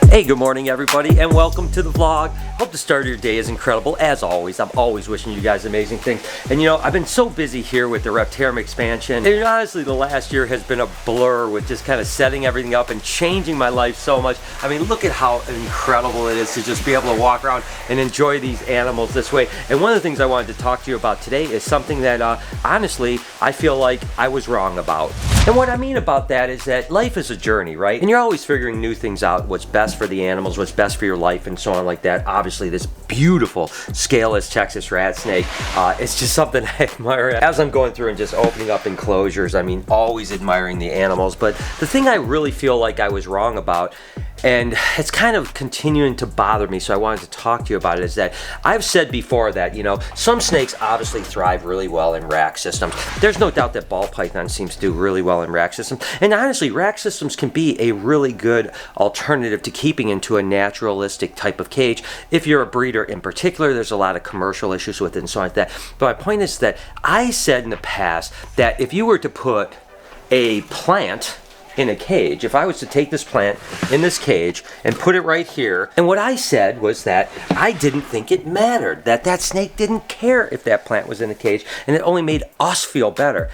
Hey, good morning everybody, and welcome to the vlog. Hope the start of your day is incredible. As always, I'm always wishing you guys amazing things. And you know, I've been so busy here with the Reptarium expansion, and honestly the last year has been a blur with just kind of setting everything up and changing my life so much. I mean, look at how incredible it is to just be able to walk around and enjoy these animals this way. And one of the things I wanted to talk to you about today is something that honestly I feel like I was wrong about. And what I mean about that is that life is a journey, right? And you're always figuring new things out, what's best for the animals, what's best for your life, and so on like that. Obviously, this beautiful scaleless Texas rat snake, it's just something I admire. As I'm going through and just opening up enclosures, I mean, always admiring the animals. But the thing I really feel like I was wrong about, and it's kind of continuing to bother me, so I wanted to talk to you about it, is that I've said before that, you know, some snakes obviously thrive really well in rack systems. There's no doubt that ball python seems to do really well in rack systems. And honestly, rack systems can be a really good alternative to keeping into a naturalistic type of cage. If you're a breeder in particular, there's a lot of commercial issues with it and so on like that. But my point is that I said in the past that if you were to put a plant in a cage, if I was to take this plant in this cage and put it right here, and what I said was that I didn't think it mattered, that that snake didn't care if that plant was in a cage, and it only made us feel better.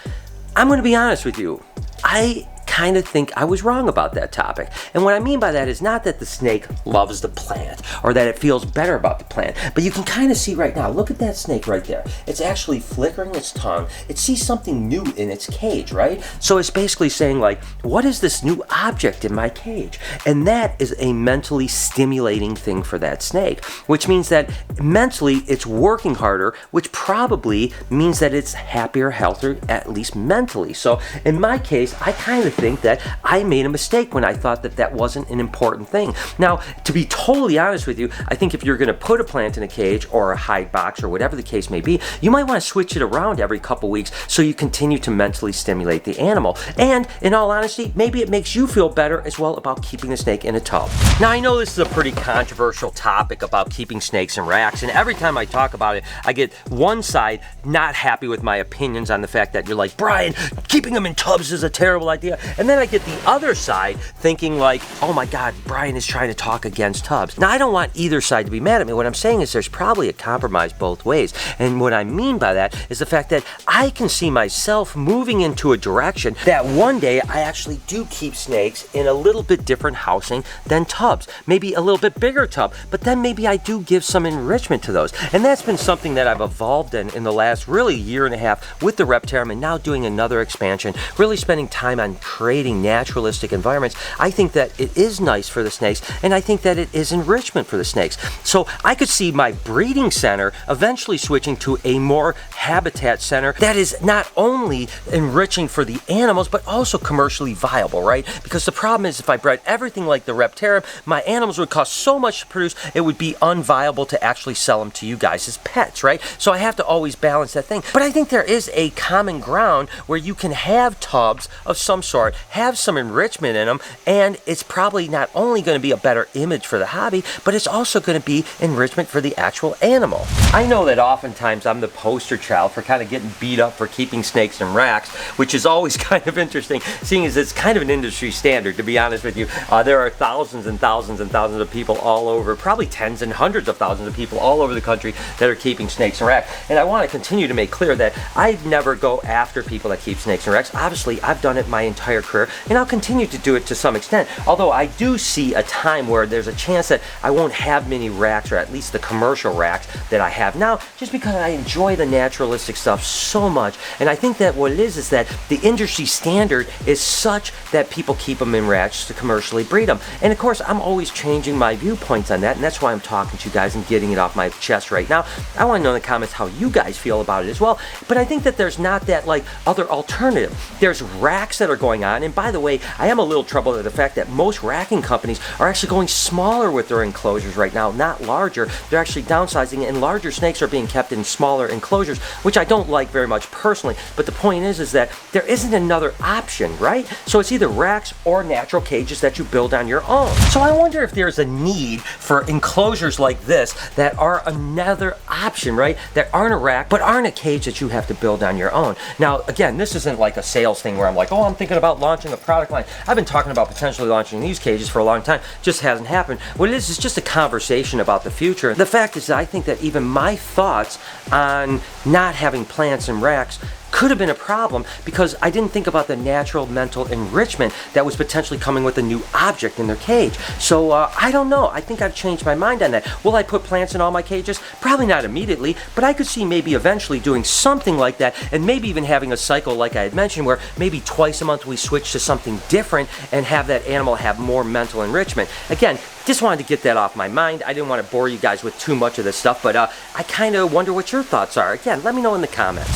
I'm going to be honest with you, I kind of think I was wrong about that topic. And what I mean by that is not that the snake loves the plant or that it feels better about the plant, but you can kind of see right now, look at that snake right there. It's actually flickering its tongue. It sees something new in its cage, right? So it's basically saying like, what is this new object in my cage? And that is a mentally stimulating thing for that snake, which means that mentally it's working harder, which probably means that it's happier, healthier, at least mentally. So in my case, I kind of think that I made a mistake when I thought that that wasn't an important thing. Now, to be totally honest with you, I think if you're going to put a plant in a cage or a hide box or whatever the case may be, you might want to switch it around every couple weeks so you continue to mentally stimulate the animal. And in all honesty, maybe it makes you feel better as well about keeping the snake in a tub. Now, I know this is a pretty controversial topic about keeping snakes in racks, and every time I talk about it, I get one side not happy with my opinions on the fact that you're like, Brian, keeping them in tubs is a terrible idea. And then I get the other side thinking like, oh my God, Brian is trying to talk against tubs. Now, I don't want either side to be mad at me. What I'm saying is there's probably a compromise both ways. And what I mean by that is the fact that I can see myself moving into a direction that one day I actually do keep snakes in a little bit different housing than tubs. Maybe a little bit bigger tub, but then maybe I do give some enrichment to those. And that's been something that I've evolved in the last really year and a half with the Reptarium, and now doing another expansion, really spending time on creating naturalistic environments. I think that it is nice for the snakes, and I think that it is enrichment for the snakes. So I could see my breeding center eventually switching to a more habitat center that is not only enriching for the animals, but also commercially viable, right? Because the problem is if I bred everything like the Reptarium, my animals would cost so much to produce, it would be unviable to actually sell them to you guys as pets, right? So I have to always balance that thing. But I think there is a common ground where you can have tubs of some sort, have some enrichment in them, and it's probably not only going to be a better image for the hobby, but it's also going to be enrichment for the actual animal. I know that oftentimes I'm the poster child for kind of getting beat up for keeping snakes in racks, which is always kind of interesting, seeing as it's kind of an industry standard, to be honest with you. There are thousands and thousands and thousands of people all over, probably tens and hundreds of thousands of people all over the country that are keeping snakes in racks. And I want to continue to make clear that I never go after people that keep snakes in racks. Obviously, I've done it my entire career, and I'll continue to do it to some extent. Although I do see a time where there's a chance that I won't have many racks, or at least the commercial racks that I have now, just because I enjoy the naturalistic stuff so much. And I think that what it is that the industry standard is such that people keep them in racks to commercially breed them. And of course, I'm always changing my viewpoints on that, and that's why I'm talking to you guys and getting it off my chest right now. I want to know in the comments how you guys feel about it as well. But I think that there's not that like other alternative. There's racks that are going on, and by the way, I am a little troubled at the fact that most racking companies are actually going smaller with their enclosures right now, not larger. They're actually downsizing, and larger snakes are being kept in smaller enclosures, which I don't like very much personally. But the point is that there isn't another option, right? So it's either racks or natural cages that you build on your own. So I wonder if there's a need for enclosures like this that are another option, right? That aren't a rack, but aren't a cage that you have to build on your own. Now, again, this isn't like a sales thing where I'm like, oh, I'm thinking about launching a product line. I've been talking about potentially launching these cages for a long time, just hasn't happened. What it is just a conversation about the future. The fact is that I think that even my thoughts on not having plants and racks could have been a problem because I didn't think about the natural mental enrichment that was potentially coming with a new object in their cage. So I don't know. I think I've changed my mind on that. Will I put plants in all my cages? Probably not immediately, but I could see maybe eventually doing something like that, and maybe even having a cycle like I had mentioned where maybe twice a month we switch to something different and have that animal have more mental enrichment. Again, just wanted to get that off my mind. I didn't want to bore you guys with too much of this stuff, but I kind of wonder what your thoughts are. Again, let me know in the comments.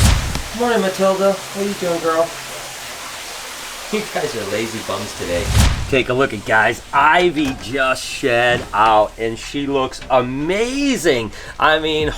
Morning, Matilda. What are you doing, girl? You guys are lazy bums today. Take a look at guys. Ivy just shed out and she looks amazing. I mean,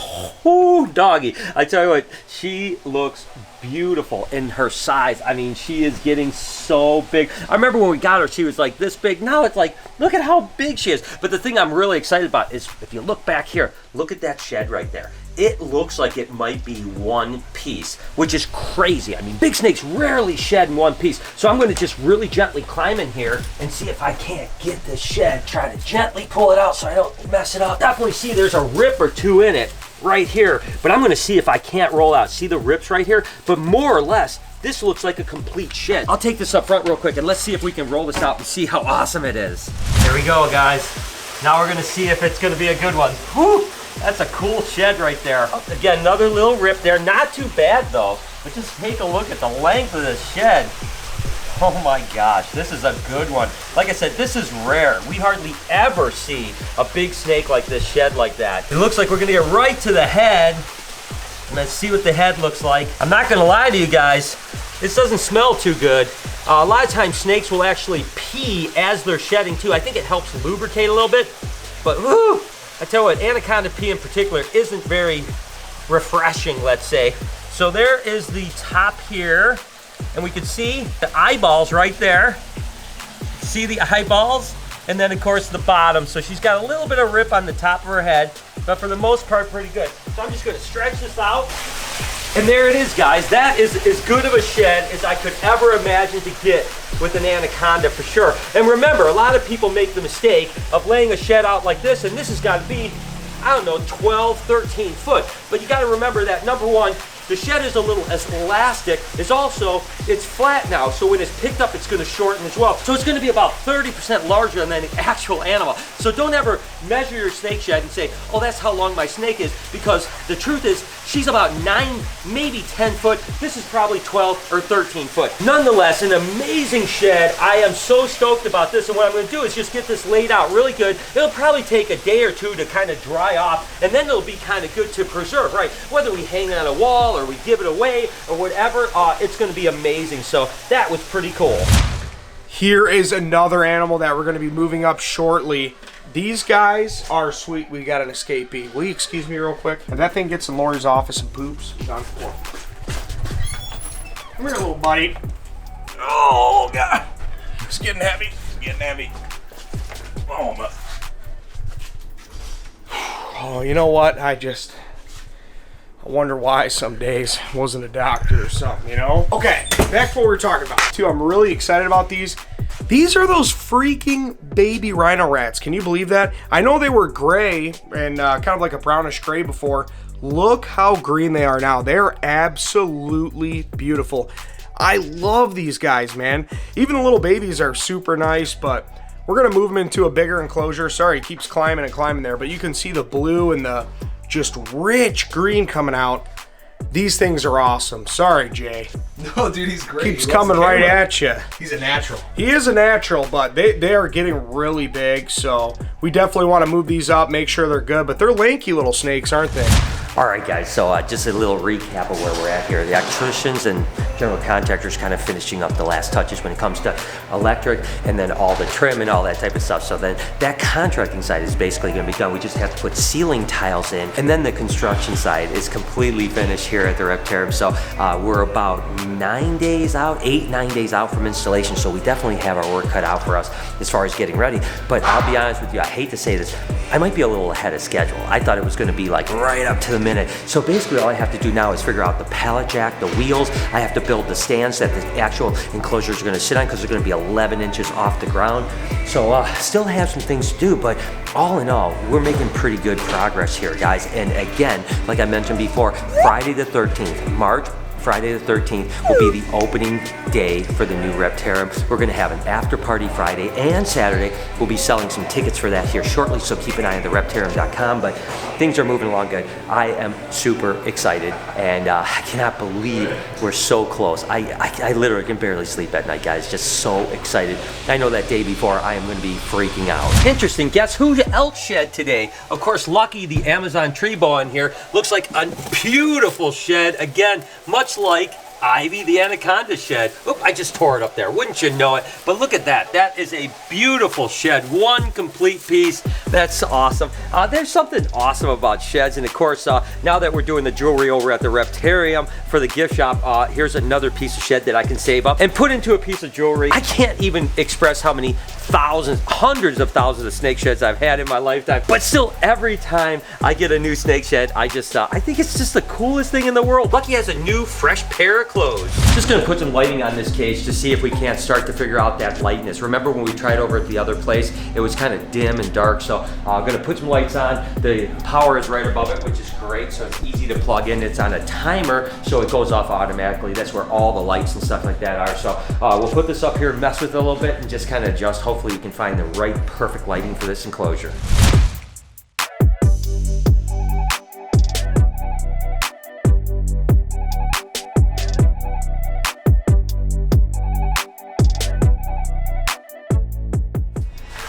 whoo, doggy. I tell you what, she looks beautiful in her size. I mean, she is getting so big. I remember when we got her, she was like this big. Now it's like, look at how big she is. But the thing I'm really excited about is if you look back here, look at that shed right there. It looks like it might be one piece, which is crazy. I mean, big snakes rarely shed in one piece. So I'm gonna just really gently climb in here and see if I can't get this shed, try to gently pull it out so I don't mess it up. Definitely see there's a rip or two in it right here, but I'm gonna see if I can't roll out. See the rips right here? But more or less, this looks like a complete shed. I'll take this up front real quick and let's see if we can roll this out and see how awesome it is. Here we go, guys. Now we're gonna see if it's gonna be a good one. Whew! That's a cool shed right there. Again, another little rip there. Not too bad though, but just take a look at the length of this shed. Oh my gosh, this is a good one. Like I said, this is rare. We hardly ever see a big snake like this shed like that. It looks like we're gonna get right to the head. And let's see what the head looks like. I'm not gonna lie to you guys, this doesn't smell too good. A lot of times snakes will actually pee as they're shedding too. I think it helps lubricate a little bit, but whoo! I tell you what, anaconda pee in particular isn't very refreshing, let's say. So there is the top here, and we can see the eyeballs right there. See the eyeballs? And then of course the bottom. So she's got a little bit of rip on the top of her head, but for the most part, pretty good. So I'm just gonna stretch this out. And there it is, guys. That is as good of a shed as I could ever imagine to get with an anaconda for sure. And remember, a lot of people make the mistake of laying a shed out like this, and this has got to be, I don't know, 12, 13 foot. But you got to remember that, number one, the shed is a little elastic. It's also, it's flat now, so when it's picked up, it's gonna shorten as well. So it's gonna be about 30% larger than the actual animal. So don't ever measure your snake shed and say, oh, that's how long my snake is, because the truth is, she's about 9, maybe 10 foot. This is probably 12 or 13 foot. Nonetheless, an amazing shed. I am so stoked about this, and what I'm gonna do is just get this laid out really good. It'll probably take a day or two to kind of dry off, and then it'll be kind of good to preserve, right? Whether we hang it on a wall or we give it away or whatever, it's gonna be amazing. So that was pretty cool. Here is another animal that we're gonna be moving up shortly. These guys are sweet. We got an escapee. Will you excuse me real quick? If that thing gets in Lori's office and poops, he's on the floor. Come here, little buddy. Oh, God. It's getting heavy. It's getting heavy. Oh, my. Oh, you know what? I wonder why some days wasn't a doctor or something, you know? Okay, back to what we were talking about. Too, I'm really excited about these. These are those freaking baby rhino rats. Can you believe that? I know they were gray and kind of like a brownish gray before. Look how green they are now. They're absolutely beautiful. I love these guys, man. Even the little babies are super nice, but we're gonna move them into a bigger enclosure. Sorry, it keeps climbing and climbing there, but you can see the blue and the just rich green coming out. These things are awesome. Sorry, Jay. No, dude, he's great. Keeps coming right at you. He's a natural. He is a natural, but they are getting really big, so we definitely want to move these up, make sure they're good, but they're lanky little snakes, aren't they? All right, guys, so just a little recap of where we're at here. The electricians and general contractors kind of finishing up the last touches when it comes to electric and then all the trim and all that type of stuff. So then that contracting side is basically gonna be done. We just have to put ceiling tiles in, and then the construction side is completely finished here at the Reptarium. So we're about 9 days out, 8, 9 days out from installation. So we definitely have our work cut out for us as far as getting ready. But I'll be honest with you, I hate to say this, I might be a little ahead of schedule. I thought it was gonna be like right up to the minute. So basically all I have to do now is figure out the pallet jack, the wheels. I have to build the stands that the actual enclosures are gonna sit on because they're gonna be 11 inches off the ground. So still have some things to do, but all in all, we're making pretty good progress here, guys. And again, like I mentioned before, Friday the 13th, Friday the 13th will be the opening day for the new Reptarium. We're gonna have an after party Friday and Saturday. We'll be selling some tickets for that here shortly, so keep an eye on the reptarium.com, but things are moving along good. I am super excited, and I cannot believe we're so close. I literally can barely sleep at night, guys. Just so excited. I know that day before I am gonna be freaking out. Interesting, guess who else shed today? Of course, Lucky, the Amazon tree boa in here. Looks like a beautiful shed. Again, much like Ivy, the Anaconda Shed. Oop, I just tore it up there. Wouldn't you know it? But look at that. That is a beautiful shed. One complete piece. That's awesome. There's something awesome about sheds. And of course, now that we're doing the jewelry over at the Reptarium for the gift shop, here's another piece of shed that I can save up and put into a piece of jewelry. I can't even express how many thousands, hundreds of thousands of snake sheds I've had in my lifetime. But still, every time I get a new snake shed, I think it's just the coolest thing in the world. Lucky has a new fresh pair of clothes. Just gonna put some lighting on this cage to see if we can't start to figure out that lightness. Remember when we tried over at the other place, it was kind of dim and dark, so I'm gonna put some lights on. The power is right above it, which is great, so it's easy to plug in. It's on a timer, so it goes off automatically. That's where all the lights and stuff like that are. So we'll put this up here, mess with it a little bit, and just kind of adjust. Hopefully you can find the right perfect lighting for this enclosure.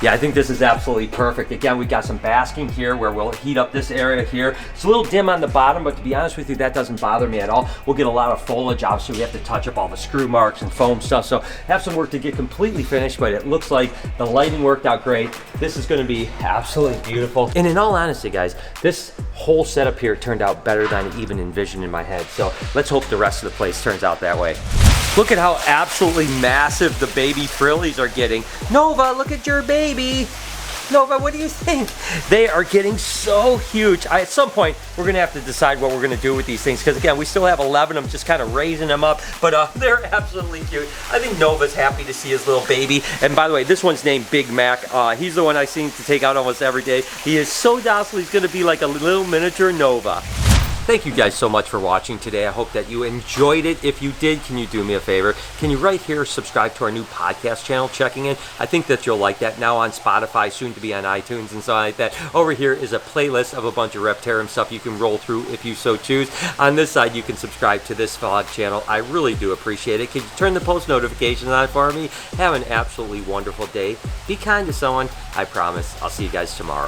Yeah, I think this is absolutely perfect. Again, we got some basking here where we'll heat up this area here. It's a little dim on the bottom, but to be honest with you, that doesn't bother me at all. We'll get a lot of foliage out, so we have to touch up all the screw marks and foam stuff. So have some work to get completely finished, but it looks like the lighting worked out great. This is gonna be absolutely beautiful. And in all honesty, guys, this whole setup here turned out better than I even envisioned in my head. So let's hope the rest of the place turns out that way. Look at how absolutely massive the baby Frillies are getting. Nova, look at your baby. Nova, what do you think? They are getting so huge. At some point, we're gonna have to decide what we're gonna do with these things, because again, we still have 11 of them, just kind of raising them up, but they're absolutely cute. I think Nova's happy to see his little baby. And by the way, this one's named Big Mac. He's the one I seem to take out almost every day. He is so docile, he's gonna be like a little miniature Nova. Thank you guys so much for watching today. I hope that you enjoyed it. If you did, can you do me a favor? Can you right here subscribe to our new podcast channel, Checking In? I think that you'll like that. Now on Spotify, soon to be on iTunes and so like that. Over here is a playlist of a bunch of Reptarium stuff you can roll through if you so choose. On this side, you can subscribe to this vlog channel. I really do appreciate it. Can you turn the post notifications on for me? Have an absolutely wonderful day. Be kind to someone. I promise. I'll see you guys tomorrow.